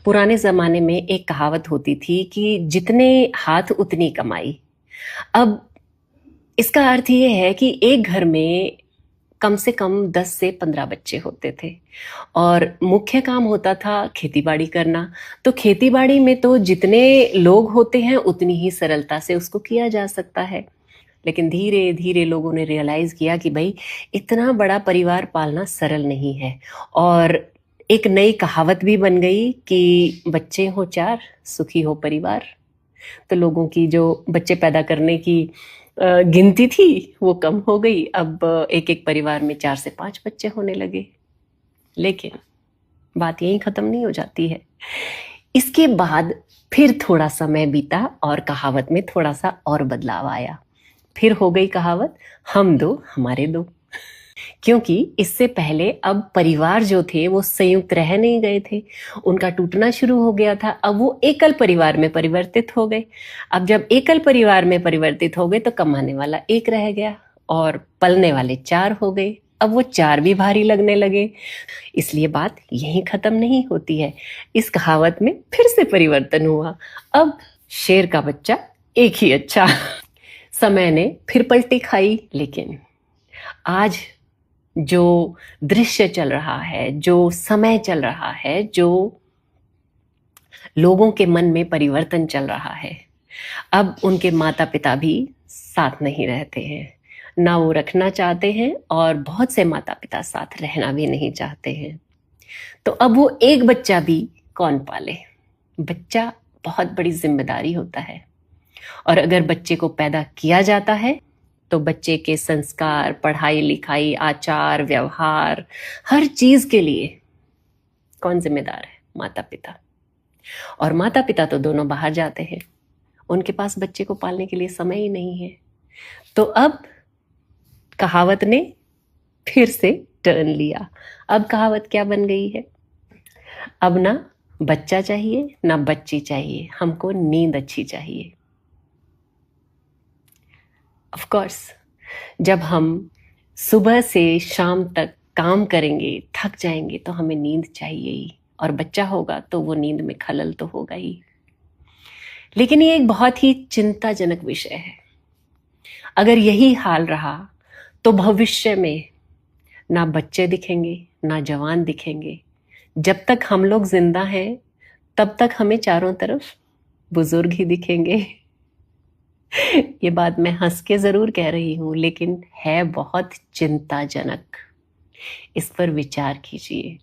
पुराने ज़माने में एक कहावत होती थी कि जितने हाथ उतनी कमाई। अब इसका अर्थ ये है कि एक घर में कम से कम 10 से 15 बच्चे होते थे और मुख्य काम होता था खेती-बाड़ी करना। तो खेती-बाड़ी में तो जितने लोग होते हैं उतनी ही सरलता से उसको किया जा सकता है। लेकिन धीरे-धीरे लोगों ने रियलाइज़ किया कि भई इतना बड़ा परिवार पालना सरल नहीं है और एक नई कहावत भी बन गई कि बच्चे हों 4 सुखी हो परिवार। तो लोगों की जो बच्चे पैदा करने की गिनती थी वो कम हो गई। अब एक-एक परिवार में 4 से 5 बच्चे होने लगे। लेकिन बात यहीं खत्म नहीं हो जाती है। इसके बाद फिर थोड़ा समय बीता और कहावत में थोड़ा-सा और बदलाव आया। फिर हो गई कहावत हम दो हमारे दो। क्योंकि इससे पहले अब परिवार जो थे वो संयुक्त रह नहीं गए थे, उनका टूटना शुरू हो गया था। अब वो एकल परिवार में परिवर्तित हो गए। अब जब एकल परिवार में परिवर्तित हो गए तो कमाने वाला एक रह गया और पलने वाले 4 हो गए। अब वो 4 भी भारी लगने लगे। इसलिए बात यहीं खत्म नहीं होती है। इस कहावत में फिर से परिवर्तन हुआ। अब शेर का बच्चा एक ही अच्छा। समय ने फिर पलटी खाई, लेकिन आज जो दृश्य चल रहा है, जो समय चल रहा है, जो लोगों के मन में परिवर्तन चल रहा है, अब उनके माता-पिता भी साथ नहीं रहते हैं। ना वो रखना चाहते हैं और बहुत से माता-पिता साथ रहना भी नहीं चाहते हैं। तो अब वो एक बच्चा भी कौन पाले? बच्चा बहुत बड़ी ज़िम्मेदारी होता है और अगर बच्चे को पैदा किया जाता है तो बच्चे के संस्कार, पढ़ाई-लिखाई, आचार, व्यवहार, हर चीज़ के लिए कौन ज़िम्मेदार है? माता-पिता। और माता-पिता तो दोनों बाहर जाते हैं। उनके पास बच्चे को पालने के लिए समय ही नहीं है। तो अब कहावत ने फिर से टर्न लिया। अब कहावत क्या बन गई है? अब ना बच्चा चाहिए, ना बच्ची चाहिए, हमको नींद अच्छी चाहिए। ऑफ कोर्स जब हम सुबह से शाम तक काम करेंगे, थक जाएंगे तो हमें नींद चाहिए ही और बच्चा होगा तो वो नींद में खलल तो होगा ही। लेकिन ये एक बहुत ही चिंताजनक विषय है। अगर यही हाल रहा तो भविष्य में ना बच्चे दिखेंगे, ना जवान दिखेंगे। जब तक हम लोग जिंदा हैं तब तक हमें चारों तरफ बुजुर्ग ही दिखेंगे। ये बात मैं हंस के जरूर कह रही हूं, लेकिन है बहुत चिंताजनक। इस पर विचार कीजिए।